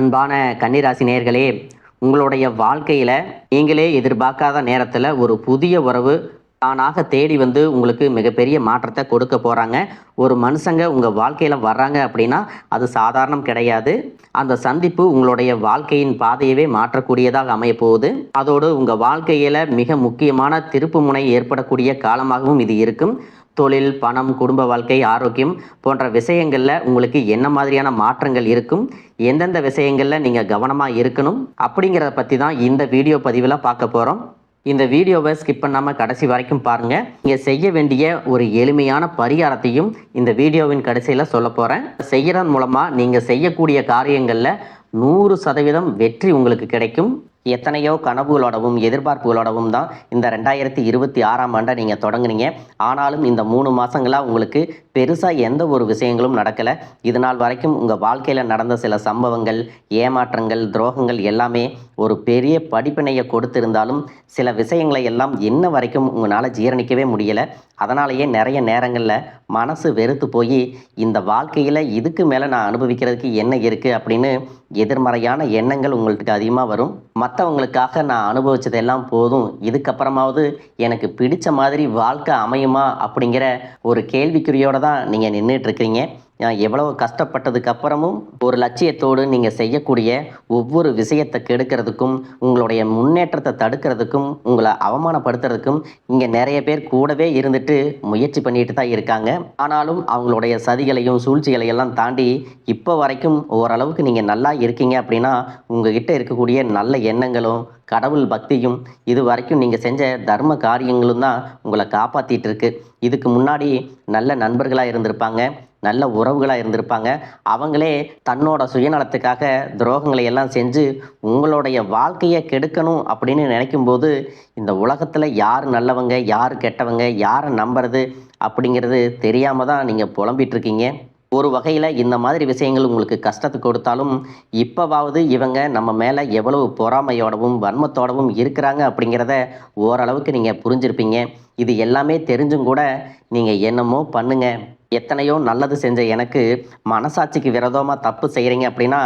அன்பான கன்னிராசி நேயர்களே, உங்களுடைய வாழ்க்கையில நீங்களே எதிர்பார்க்காத நேரத்துல ஒரு புதிய உறவு தானாக தேடி வந்து உங்களுக்கு மிகப்பெரிய மாற்றத்தை கொடுக்க போறாங்க. ஒரு மனுஷங்க உங்க வாழ்க்கையில வர்றாங்க அப்படின்னா, அது சாதாரணம் கிடையாது. அந்த சந்திப்பு உங்களுடைய வாழ்க்கையின் பாதையவே மாற்றக்கூடியதாக அமையப் போகுது. அதோடு உங்க வாழ்க்கையில மிக முக்கியமான திருப்புமுனை ஏற்படக்கூடிய காலமாகவும் இது இருக்கும். தொழில், பணம், குடும்ப வாழ்க்கை, ஆரோக்கியம் போன்ற விஷயங்கள்ல உங்களுக்கு என்ன மாதிரியான மாற்றங்கள் இருக்கும்? எந்தெந்த விஷயங்கள்ல நீங்க கவனமா இருக்கணும்? அப்படிங்கிறத பத்தி தான் இந்த வீடியோ பதிவுல பார்க்க போறோம். இந்த வீடியோவை ஸ்கிப் பண்ணாம கடைசி வரைக்கும் பாருங்க. நீங்க செய்ய வேண்டிய ஒரு எளிமையான பரிகாரத்தையும் இந்த வீடியோவின் கடைசியில சொல்லப் போறேன். செய்யறதன் மூலமா நீங்க செய்யக்கூடிய காரியங்கள்ல 100% வெற்றி உங்களுக்கு கிடைக்கும். எத்தனையோ கனவுகளோடவும் எதிர்பார்ப்புகளோடவும் தான் இந்த 2026ஆம் ஆண்டை நீங்கள் தொடங்குனீங்க. ஆனாலும் இந்த 3 மாதங்களாக உங்களுக்கு பெருசாக எந்த ஒரு விஷயங்களும் நடக்கலை. இது நாள் வரைக்கும் உங்கள் வாழ்க்கையில் நடந்த சில சம்பவங்கள், ஏமாற்றங்கள், துரோகங்கள் எல்லாமே ஒரு பெரிய படிப்பினையை கொடுத்திருந்தாலும் சில விஷயங்களை எல்லாம் இன்ன வரைக்கும் உங்களால் ஜீரணிக்கவே முடியலை. அதனாலேயே நிறைய நேரங்களில் மனசு வெறுத்து போய் இந்த வாழ்க்கையில் இதுக்கு மேலே நான் அனுபவிக்கிறதுக்கு என்ன இருக்குது அப்படின்னு எதிர்மறையான எண்ணங்கள் உங்களுக்கு அதிகமாக வரும். மற்றவங்களுக்காக நான் அனுபவிச்சதெல்லாம் போதும், இதுக்கப்புறமாவது எனக்கு பிடிச்ச மாதிரி வாழ்க்கை அமையுமா அப்படிங்கிற ஒரு கேள்விக்குறியோடு தான் நீங்கள் நின்றுட்டுருக்கீங்க. எவ்வளவு கஷ்டப்பட்டதுக்கு அப்புறமும் ஒரு லட்சியத்தோடு நீங்கள் செய்யக்கூடிய ஒவ்வொரு விஷயத்தை கெடுக்கிறதுக்கும், உங்களுடைய முன்னேற்றத்தை தடுக்கிறதுக்கும், உங்களை அவமானப்படுத்துறதுக்கும் இங்கே நிறைய பேர் கூடவே இருந்துட்டு முயற்சி பண்ணிட்டு தான் இருக்காங்க. ஆனாலும் அவங்களுடைய சதிகளையும் சூழ்ச்சிகளையெல்லாம் தாண்டி இப்போ வரைக்கும் ஓரளவுக்கு நீங்கள் நல்லா இருக்கீங்க அப்படின்னா உங்ககிட்ட இருக்கக்கூடிய நல்ல எண்ணங்களும் கடவுள் பக்தியும் இது வரைக்கும் நீங்கள் செஞ்ச தர்ம காரியங்களும் தான் உங்களை காப்பாற்றிட்டு இருக்கு. இதுக்கு முன்னாடி நல்ல நண்பர்களாக இருந்திருப்பாங்க, நல்ல உறவுகளாக இருந்திருப்பாங்க. அவங்களே தன்னோட சுயநலத்துக்காக துரோகங்களை எல்லாம் செஞ்சு உங்களுடைய வாழ்க்கையை கெடுக்கணும் அப்படின்னு நினைக்கும்போது இந்த உலகத்தில் யார் நல்லவங்க யார் கெட்டவங்க யாரை நம்புறது அப்படிங்கிறது தெரியாமல் தான் நீங்கள் புலம்பிட்டு இருக்கீங்க. ஒரு வகையில் இந்த மாதிரி விஷயங்கள் உங்களுக்கு கஷ்டத்தை கொடுத்தாலும் இப்போவாவது இவங்க நம்ம மேலே எவ்வளவு பொறாமையோடவும் வன்மத்தோடவும் இருக்கிறாங்க அப்படிங்கிறத ஓரளவுக்கு நீங்கள் புரிஞ்சிருப்பீங்க. இது எல்லாமே தெரிஞ்சும் கூட நீங்கள் என்னமோ பண்ணுங்க, எத்தனையோ நல்லது செஞ்ச எனக்கு மனசாட்சிக்கு விரோதமாக தப்பு செய்கிறீங்க அப்படின்னா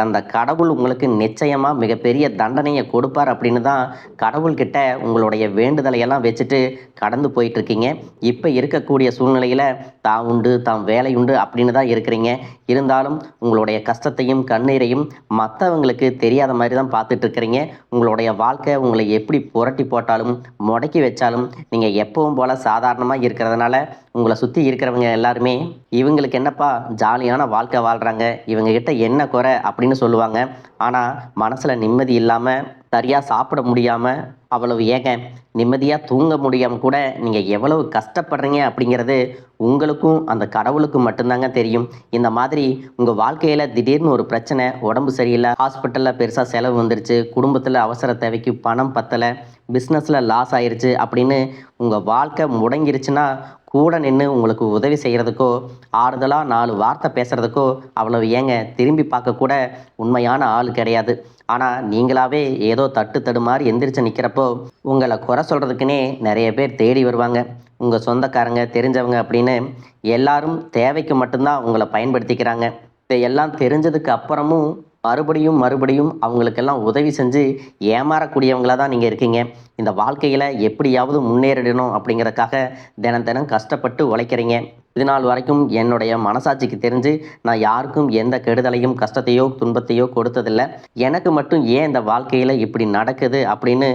அந்த கடவுள் உங்களுக்கு நிச்சயமாக மிகப்பெரிய தண்டனையை கொடுப்பார் அப்படின்னு தான் கடவுள்கிட்ட உங்களுடைய வேண்டுதலை எல்லாம் வச்சுட்டு கடந்து போயிட்டுருக்கீங்க. இப்போ இருக்கக்கூடிய சூழ்நிலையில் தான் உண்டு தான் வேலை உண்டு அப்படின்னு தான் இருக்கிறீங்க. இருந்தாலும் உங்களுடைய கஷ்டத்தையும் கண்ணீரையும் மற்றவங்களுக்கு தெரியாத மாதிரி தான் பார்த்துட்ருக்கிறீங்க. உங்களுடைய வாழ்க்கை உங்களை எப்படி புரட்டி போட்டாலும் முடக்கி வச்சாலும் நீங்கள் எப்பவும் போல் சாதாரணமாக இருக்கிறதுனால உங்களை சுற்றி இருக்கிறவங்க எல்லாருமே இவங்களுக்கு என்னப்பா ஜாலியான வாழ்க்கை வாழ்கிறாங்க, இவங்ககிட்ட என்ன குறை அப்படின்னு சொல்லுவாங்க. ஆனால் மனசில் நிம்மதி இல்லாமல் சரியாக சாப்பிட முடியாமல் அவ்வளவு ஏங்க நிம்மதியாக தூங்க முடியாமல் கூட நீங்கள் எவ்வளவு கஷ்டப்படுறீங்க அப்படிங்கிறது உங்களுக்கும் அந்த கடவுளுக்கும் மட்டும்தாங்க தெரியும். இந்த மாதிரி உங்கள் வாழ்க்கையில் திடீர்னு ஒரு பிரச்சனை, உடம்பு சரியில்லை, ஹாஸ்பிட்டலில் பெருசாக செலவு வந்துருச்சு, குடும்பத்தில் அவசர தேவைக்கு பணம் பத்தலை, பிஸ்னஸில் லாஸ் ஆயிடுச்சு அப்படின்னு உங்கள் வாழ்க்கை முடங்கிருச்சுன்னா கூட நின்று உங்களுக்கு உதவி செய்கிறதுக்கோ ஆறுதலாக 4 வார்த்தை பேசுகிறதுக்கோ அவ்வளவு ஏங்க திரும்பி பார்க்கக்கூட உண்மையான ஆள் கிடையாது. ஆனால் நீங்களாவே ஏதோ தட்டு தடுமாறி எந்திரிச்சு நிற்கிறப்போ உங்களை குறை சொல்கிறதுக்குன்னே நிறைய பேர் தேடி வருவாங்க. உங்கள் சொந்தக்காரங்க தெரிஞ்சவங்க அப்படின்னு எல்லாரும் தேவைக்கு மட்டும்தான் உங்களை பயன்படுத்திக்கிறாங்க. இதையெல்லாம் தெரிஞ்சதுக்கு அப்புறமும் மறுபடியும் அவங்களுக்கெல்லாம் உதவி செஞ்சு ஏமாறக்கூடியவங்களாக தான் நீங்கள் இருக்கீங்க. இந்த வாழ்க்கையில் எப்படியாவது முன்னேறிடணும் அப்படிங்கிறதுக்காக தினம் கஷ்டப்பட்டு உழைக்கிறீங்க. இது நாள் வரைக்கும் என்னுடைய மனசாட்சிக்கு தெரிஞ்சு நான் யாருக்கும் எந்த கெடுதலையும் கஷ்டத்தையோ துன்பத்தையோ கொடுத்ததில்லை. எனக்கு மட்டும் ஏன் இந்த வாழ்க்கையில் இப்படி நடக்குது அப்படின்னு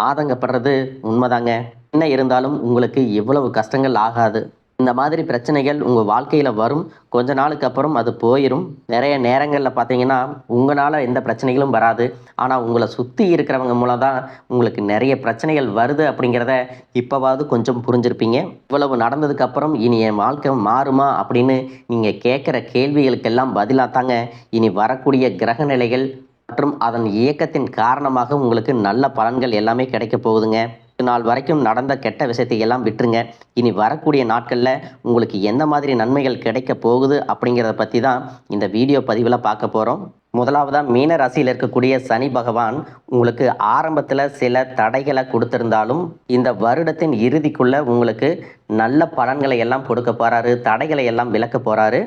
ஆதங்கப்படுறது உண்மைதாங்க. என்ன இருந்தாலும் உங்களுக்கு இவ்வளவு கஷ்டங்கள் ஆகாது. இந்த மாதிரி பிரச்சனைகள் உங்கள் வாழ்க்கையில் வரும், கொஞ்ச நாளுக்கு அப்புறம் அது போயிடும். நிறைய நேரங்களில் பார்த்தீங்கன்னா உங்களால் எந்த பிரச்சனைகளும் வராது, ஆனால் உங்களை சுற்றி இருக்கிறவங்க மூலம் தான் உங்களுக்கு நிறைய பிரச்சனைகள் வருது அப்படிங்கிறத இப்போவாவது கொஞ்சம் புரிஞ்சிருப்பீங்க. இவ்வளவு நடந்ததுக்கப்புறம் இனி என் வாழ்க்கை மாறுமா அப்படின்னு நீங்கள் கேட்குற கேள்விகளுக்கெல்லாம் பதிலாக தாங்க இனி வரக்கூடிய கிரக நிலைகள் மற்றும் அதன் இயக்கத்தின் காரணமாக உங்களுக்கு நல்ல பலன்கள் எல்லாமே கிடைக்க போகுதுங்க. நாள் வரைக்கும் நடந்த கெட்ட விஷயத்தை எல்லாம் விட்டுருங்க. இனி வரக்கூடிய நாட்களில் உங்களுக்கு எந்த மாதிரி நன்மைகள் கிடைக்க போகுது அப்படிங்கிறத பற்றி தான் இந்த வீடியோ பதிவில் பார்க்க போகிறோம். முதலாவதாக மீன ராசியில் இருக்கக்கூடிய சனி பகவான் உங்களுக்கு ஆரம்பத்தில் சில தடைகளை கொடுத்திருந்தாலும் இந்த வருடத்தின் இறுதிக்குள்ள உங்களுக்கு நல்ல பலன்களை எல்லாம் கொடுக்க போகிறாரு, தடைகளை எல்லாம் விளக்க போகிறாரு.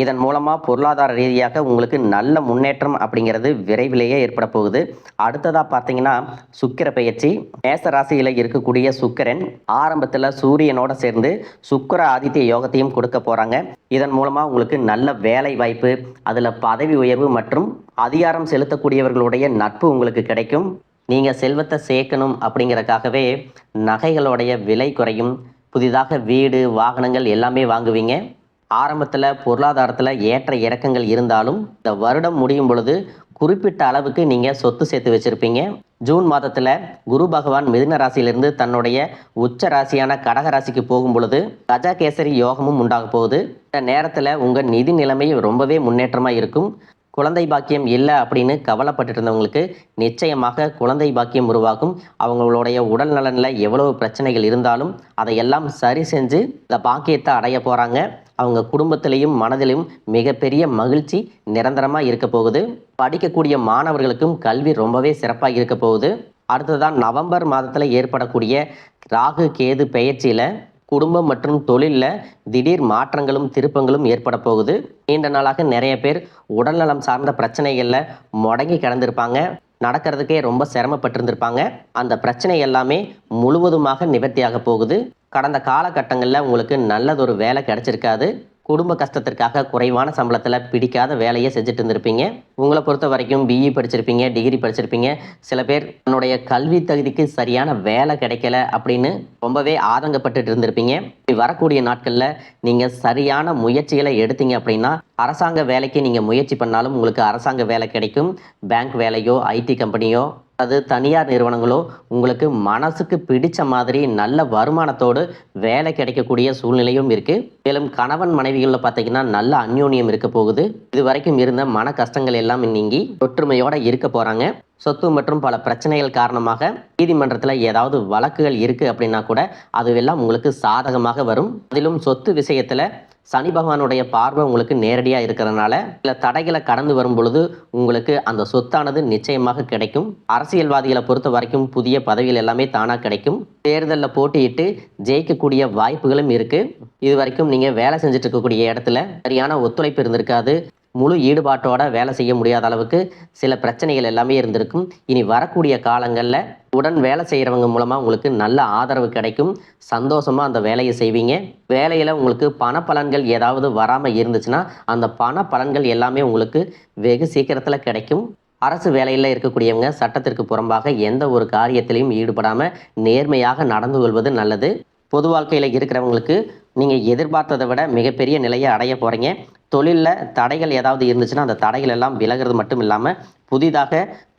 இதன் மூலமாக பொருளாதார ரீதியாக உங்களுக்கு நல்ல முன்னேற்றம் அப்படிங்கிறது விரைவிலேயே ஏற்பட போகுது. அடுத்ததாக பார்த்தீங்கன்னா சுக்கிர பெயர்ச்சி. மேச ராசியில் இருக்கக்கூடிய சுக்கிரன் ஆரம்பத்தில் சூரியனோட சேர்ந்து சுக்கிர ஆதித்ய யோகத்தையும் கொடுக்க போகிறாங்க. இதன் மூலமாக உங்களுக்கு நல்ல வேலை வாய்ப்பு, அதில் பதவி உயர்வு மற்றும் அதிகாரம் செலுத்தக்கூடியவர்களுடைய நட்பு உங்களுக்கு கிடைக்கும். நீங்கள் செல்வத்தை சேர்க்கணும் அப்படிங்கிறதுக்காகவே நகைகளுடைய விலை குறையும். புதிதாக வீடு, வாகனங்கள் எல்லாமே வாங்குவீங்க. ஆரம்பத்தில் பொருளாதாரத்தில் ஏற்ற இறக்கங்கள் இருந்தாலும் இந்த வருடம் முடியும் பொழுது குறிப்பிட்ட அளவுக்கு நீங்கள் சொத்து சேர்த்து வச்சுருப்பீங்க. ஜூன் மாதத்தில் குரு பகவான் மிதுன ராசியிலிருந்து தன்னுடைய உச்ச ராசியான கடக ராசிக்கு போகும் பொழுது கஜகேசரி யோகமும் உண்டாக போகுது. இந்த நேரத்தில் உங்கள் நிதி நிலைமை ரொம்பவே முன்னேற்றமாக இருக்கும். குழந்தை பாக்கியம் இல்லை அப்படின்னு கவலைப்பட்டு இருந்தவங்களுக்கு நிச்சயமாக குழந்தை பாக்கியம் உருவாகும். அவங்களுடைய உடல் நலனில் எவ்வளவு பிரச்சனைகள் இருந்தாலும் அதையெல்லாம் சரி செஞ்சு இந்த பாக்கியத்தை அடைய போகிறாங்க. அவங்க குடும்பத்திலையும் மனதிலும் மிகப்பெரிய மகிழ்ச்சி நிரந்தரமாக இருக்க போகுது. படிக்கக்கூடிய மாணவர்களுக்கும் கல்வி ரொம்பவே சிறப்பாக இருக்க போகுது. அடுத்ததான் நவம்பர் மாதத்தில் ஏற்படக்கூடிய ராகு கேது பெயர்ச்சியில் குடும்பம் மற்றும் தொழிலில் திடீர் மாற்றங்களும் திருப்பங்களும் ஏற்பட போகுது. நீண்ட நாளாக நிறைய பேர் உடல்நலம் சார்ந்த பிரச்சனைகளில் முடங்கி கிடந்திருப்பாங்க. நடக்கிறதுக்கே ரொம்ப சிரமப்பட்டிருந்திருப்பாங்க. அந்த பிரச்சனை எல்லாமே முழுவதுமாக நிவர்த்தியாக போகுது. கடந்த காலகட்டங்களில் உங்களுக்கு நல்லதொரு வேலை கிடைச்சிருக்காது. குடும்ப கஷ்டத்திற்காக குறைவான சம்பளத்தில் பிடிக்காத வேலையை செஞ்சுட்டு இருந்திருப்பீங்க. உங்களை பொறுத்த வரைக்கும் பிஇ படிச்சிருப்பீங்க, டிகிரி படிச்சிருப்பீங்க. சில பேர் தன்னுடைய கல்வி தகுதிக்கு சரியான வேலை கிடைக்கல அப்படின்னு ரொம்பவே ஆதங்கப்பட்டு இருந்திருப்பீங்க. வரக்கூடிய நாட்களில் நீங்கள் சரியான முயற்சிகளை எடுத்தீங்க அப்படின்னா அரசாங்க வேலைக்கு நீங்கள் முயற்சி பண்ணாலும் உங்களுக்கு அரசாங்க வேலை கிடைக்கும். பேங்க் வேலையோ, ஐடி கம்பெனியோ, அது தனியார் நிறுவனங்களோ உங்களுக்கு மனசுக்கு பிடிச்ச மாதிரி நல்ல வருமானத்தோடு வேலை கிடைக்கக்கூடிய சூழ்நிலையும் இருக்குது. மேலும் கணவன் மனைவிகளில் பார்த்தீங்கன்னா நல்ல அந்யோன்யம் இருக்க போகுது. இது வரைக்கும் இருந்த மன கஷ்டங்கள் எல்லாம் நீங்கி ஒற்றுமையோடு இருக்க போகிறாங்க. சொத்து மற்றும் பல பிரச்சனைகள் காரணமாக நீதிமன்றத்தில் ஏதாவது வழக்குகள் இருக்குது அப்படின்னா கூட அதுவெல்லாம் உங்களுக்கு சாதகமாக வரும். அதிலும் சொத்து விஷயத்தில் சனி பகவானுடைய பார்வை உங்களுக்கு நேரடியாக இருக்கிறதுனால சில தடைகளை கடந்து வரும் பொழுது உங்களுக்கு அந்த சொத்தானது நிச்சயமாக கிடைக்கும். அரசியல்வாதிகளை பொறுத்த வரைக்கும் புதிய பதவிகள் எல்லாமே தானாக கிடைக்கும். தேர்தலில் போட்டியிட்டு ஜெயிக்கக்கூடிய வாய்ப்புகளும் இருக்குது. இது வரைக்கும் நீங்கள் வேலை செஞ்சுட்டு இருக்கக்கூடிய இடத்துல சரியான ஒத்துழைப்பு இருந்திருக்காது. முழு ஈடுபாட்டோட வேலை செய்ய முடியாத அளவுக்கு சில பிரச்சனைகள் எல்லாமே இருந்திருக்கும். இனி வரக்கூடிய காலங்களில் உடன் வேலை செய்கிறவங்க மூலமாக உங்களுக்கு நல்ல ஆதரவு கிடைக்கும். சந்தோஷமாக அந்த வேலையை செய்வீங்க. வேலையில் உங்களுக்கு பண பலன்கள் ஏதாவது வராமல் இருந்துச்சுன்னா அந்த பண பலன்கள் எல்லாமே உங்களுக்கு வெகு சீக்கிரத்தில் கிடைக்கும். அரசு வேலையில் இருக்கக்கூடியவங்க சட்டத்திற்கு புறம்பாக எந்த ஒரு காரியத்திலையும் ஈடுபடாமல் நேர்மையாக நடந்து கொள்வது நல்லது. பொது வாழ்க்கையில் இருக்கிறவங்களுக்கு நீங்கள் எதிர்பார்த்ததை விட மிகப்பெரிய நிலையை அடைய போகிறீங்க. தொழிலில் தடைகள் ஏதாவது இருந்துச்சுன்னா அந்த தடைகள் எல்லாம் விலகிறது மட்டும் இல்லாமல்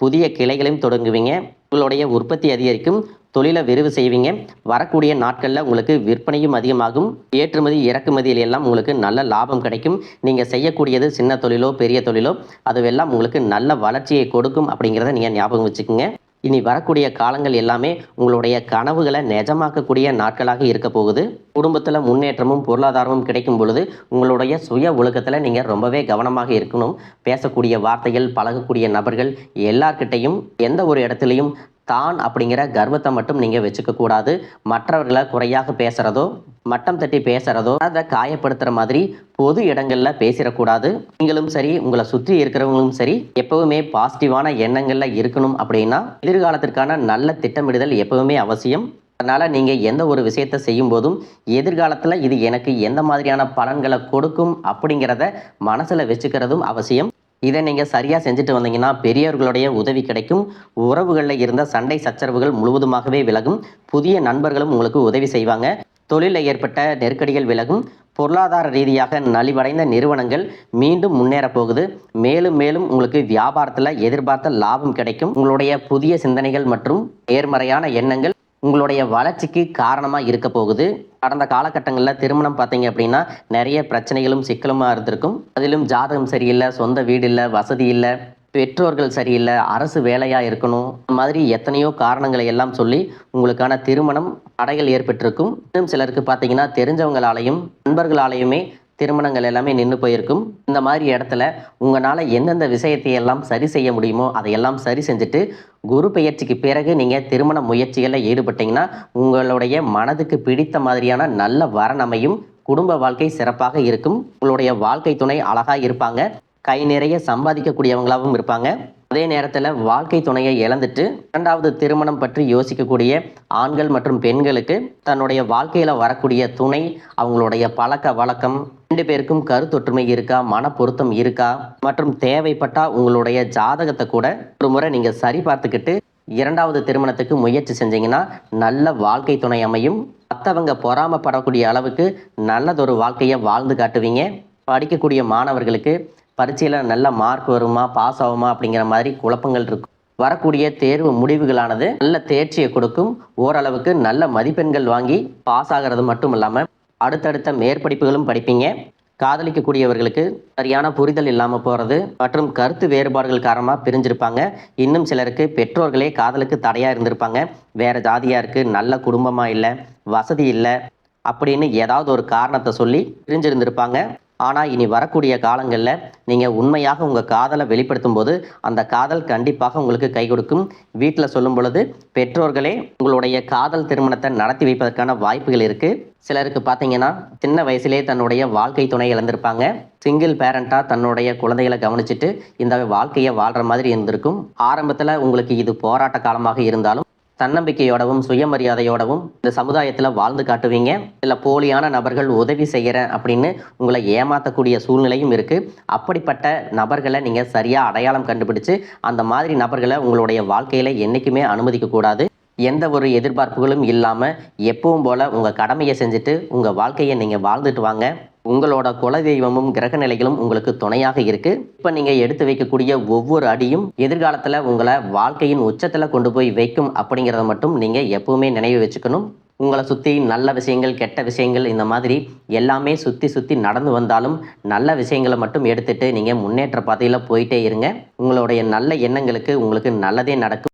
புதிய கிளைகளையும் தொடங்குவீங்க. உங்களுடைய உற்பத்தி அதிகரிக்கும். தொழிலை விரிவு செய்வீங்க. வரக்கூடிய நாட்களில் உங்களுக்கு விற்பனையும் அதிகமாகும். ஏற்றுமதி இறக்குமதியில் எல்லாம் உங்களுக்கு நல்ல லாபம் கிடைக்கும். நீங்கள் செய்யக்கூடியது சின்ன தொழிலோ பெரிய தொழிலோ அதுவெல்லாம் உங்களுக்கு நல்ல வளர்ச்சியை கொடுக்கும் அப்படிங்கிறத நீங்கள் ஞாபகம் வச்சுக்கோங்க. இனி வரக்கூடிய காலங்கள் எல்லாமே உங்களுடைய கனவுகளை நிஜமாக்கக்கூடிய நாட்களாக இருக்க போகுது. குடும்பத்தில் முன்னேற்றமும் பொருளாதாரமும் கிடைக்கும் பொழுது உங்களுடைய சுய ஒழுக்கத்தில் நீங்கள் ரொம்பவே கவனமாக இருக்கணும். பேசக்கூடிய வார்த்தைகள், பழகக்கூடிய நபர்கள் எல்லார்கிட்டையும் எந்த ஒரு இடத்துலையும் தான் அப்படிங்கிற கர்வத்தை மட்டும் நீங்கள் வச்சுக்க கூடாது. மற்றவர்களை குறையாக பேசுகிறதோ, மட்டம் தட்டி பேசுகிறதோ, அதை காயப்படுத்துகிற மாதிரி பொது இடங்களில் பேசிடக்கூடாது. நீங்களும் சரி, உங்களை சுற்றி இருக்கிறவங்களும் சரி, எப்பவுமே பாசிட்டிவான எண்ணங்களில் இருக்கணும். அப்படின்னா எதிர்காலத்திற்கான நல்ல திட்டமிடுதல் எப்பவுமே அவசியம். அதனால் நீங்கள் எந்த ஒரு விஷயத்தை செய்யும் போதும் எதிர்காலத்தில் இது எனக்கு எந்த மாதிரியான பலன்களை கொடுக்கும் அப்படிங்கிறத மனசில் வச்சுக்கிறதும் அவசியம். இதை நீங்கள் சரியாக செஞ்சுட்டு வந்தீங்கன்னா பெரியவர்களுடைய உதவி கிடைக்கும். உறவுகளில் இருந்த சண்டை சச்சரவுகள் முழுவதுமாகவே விலகும். புதிய நண்பர்களும் உங்களுக்கு உதவி செய்வாங்க. தொழிலில் ஏற்பட்ட நெருக்கடிகள் விலகும். பொருளாதார ரீதியாக நலிவடைந்த நிறுவனங்கள் மீண்டும் முன்னேற போகுது. மேலும் மேலும் உங்களுக்கு வியாபாரத்தில் எதிர்பார்த்த லாபம் கிடைக்கும். உங்களுடைய புதிய சிந்தனைகள் மற்றும் நேர்மறையான எண்ணங்கள் உங்களுடைய வளர்ச்சிக்கு காரணமாக இருக்க போகுது. கடந்த காலகட்டங்களில் திருமணம் பார்த்தீங்க அப்படின்னா நிறைய பிரச்சனைகளும் சிக்கலுமாக இருந்திருக்கும். அதிலும் ஜாதகம் சரியில்லை, சொந்த வீடு இல்லை, வசதி இல்லை, பெற்றோர்கள் சரியில்லை, அரசு வேலையாக இருக்கணும், இந்த மாதிரி எத்தனையோ காரணங்களை எல்லாம் சொல்லி உங்களுக்கான திருமணம் தடைகள் ஏற்பட்டிருக்கும். இன்னும் சிலருக்கு பார்த்தீங்கன்னா தெரிஞ்சவங்களாலையும் நண்பர்களாலையுமே திருமணங்கள் எல்லாமே நின்று போயிருக்கும். இந்த மாதிரி இடத்துல உங்களால் எந்தெந்த விஷயத்தை எல்லாம் சரி செய்ய முடியுமோ அதையெல்லாம் சரி செஞ்சுட்டு குரு பெயர்ச்சிக்கு பிறகு நீங்கள் திருமண முயற்சிகளில் ஈடுபட்டீங்கன்னா உங்களுடைய மனதுக்கு பிடித்த மாதிரியான நல்ல வரன் அமையும். குடும்ப வாழ்க்கை சிறப்பாக இருக்கும். உங்களுடைய வாழ்க்கை துணை அழகா இருப்பாங்க. கை நிறைய சம்பாதிக்கக்கூடியவங்களாகவும் இருப்பாங்க. அதே நேரத்தில் வாழ்க்கை துணையை இழந்துட்டு இரண்டாவது திருமணம் பற்றி யோசிக்கக்கூடிய ஆண்கள் மற்றும் பெண்களுக்கு தன்னுடைய வாழ்க்கையில வரக்கூடிய துணை, அவங்களுடைய பழக்க வழக்கம், 2 பேருக்கும் கருத்தொற்றுமை இருக்கா, மன பொருத்தம் இருக்கா மற்றும் தேவைப்பட்டா உங்களுடைய ஜாதகத்தை கூட ஒரு முறை நீங்க சரி பார்த்துக்கிட்டு இரண்டாவது திருமணத்துக்கு முயற்சி செஞ்சீங்கன்னா நல்ல வாழ்க்கை துணை அமையும். மற்றவங்க பொறாமப்படக்கூடிய அளவுக்கு நல்லதொரு வாழ்க்கையை வாழ்ந்து காட்டுவீங்க. படிக்கக்கூடிய மாணவர்களுக்கு பரீட்சையில் நல்ல மார்க் வருமா, பாஸ் ஆகுமா அப்படிங்கிற மாதிரி குழப்பங்கள் இருக்கும். வரக்கூடிய தேர்வு முடிவுகளானது நல்ல தேர்ச்சியை கொடுக்கும். ஓரளவுக்கு நல்ல மதிப்பெண்கள் வாங்கி பாஸ் ஆகிறது மட்டும் இல்லாமல் அடுத்தடுத்த மேற்படிப்புகளும் படிப்பீங்க. காதலிக்கக்கூடியவர்களுக்கு சரியான புரிதல் இல்லாமல் போகிறது மற்றும் கருத்து வேறுபாடுகள் காரணமாக பிரிஞ்சிருப்பாங்க. இன்னும் சிலருக்கு பெற்றோர்களே காதலுக்கு தடையாக இருந்திருப்பாங்க. வேறு ஜாதியாக இருக்குது, நல்ல குடும்பமாக இல்லை, வசதி இல்லை அப்படின்னு ஏதாவது ஒரு காரணத்தை சொல்லி பிரிஞ்சிருந்திருப்பாங்க. ஆனால் இனி வரக்கூடிய காலங்களில் நீங்கள் உண்மையாக உங்கள் காதலை வெளிப்படுத்தும் போது அந்த காதல் கண்டிப்பாக உங்களுக்கு கை கொடுக்கும். வீட்டில் சொல்லும் பொழுது பெற்றோர்களே உங்களுடைய காதல் திருமணத்தை நடத்தி வைப்பதற்கான வாய்ப்புகள் இருக்குது. சிலருக்கு பார்த்தீங்கன்னா சின்ன வயசுலேயே தன்னுடைய வாழ்க்கை துணை இழந்திருப்பாங்க. சிங்கிள் பேரண்ட்டாக தன்னுடைய குழந்தைகளை கவனிச்சுட்டு இந்த வாழ்க்கையை வாழ்கிற மாதிரி இருந்திருக்கும். ஆரம்பத்தில் உங்களுக்கு இது போராட்ட காலமாக இருந்தாலும் தன்னம்பிக்கையோடவும் சுயமரியாதையோடவும் இந்த சமுதாயத்தில் வாழ்ந்து காட்டுவீங்க. சில போலியான நபர்கள் உதவி செய்கிறேன் அப்படின்னு உங்களை ஏமாற்றக்கூடிய சூழ்நிலையும் இருக்குது. அப்படிப்பட்ட நபர்களை நீங்கள் சரியாக அடையாளம் கண்டுபிடிச்சு அந்த மாதிரி நபர்களை உங்களுடைய வாழ்க்கையில் என்றைக்குமே அனுமதிக்கக்கூடாது. எந்த ஒரு எதிர்பார்ப்புகளும் இல்லாமல் எப்பவும் போல் உங்கள் கடமையை செஞ்சுட்டு உங்கள் வாழ்க்கையை நீங்கள் வாழ்ந்துட்டு வாங்க. உங்களோட குலதெய்வமும் கிரக நிலைகளும் உங்களுக்கு துணையாக இருக்கு. இப்போ நீங்கள் எடுத்து வைக்கக்கூடிய ஒவ்வொரு அடியும் எதிர்காலத்தில் உங்களை வாழ்க்கையின் உச்சத்தில் கொண்டு போய் வைக்கும் அப்படிங்கிறத மட்டும் நீங்கள் எப்பவுமே நினைவு வச்சுக்கணும். உங்களை சுற்றி நல்ல விஷயங்கள், கெட்ட விஷயங்கள் இந்த மாதிரி எல்லாமே சுற்றி சுற்றி நடந்து வந்தாலும் நல்ல விஷயங்களை மட்டும் எடுத்துட்டு நீங்கள் முன்னேற்ற பாதையில் போயிட்டே இருங்க. உங்களுடைய நல்ல எண்ணங்களுக்கு உங்களுக்கு நல்லதே நடக்கும்.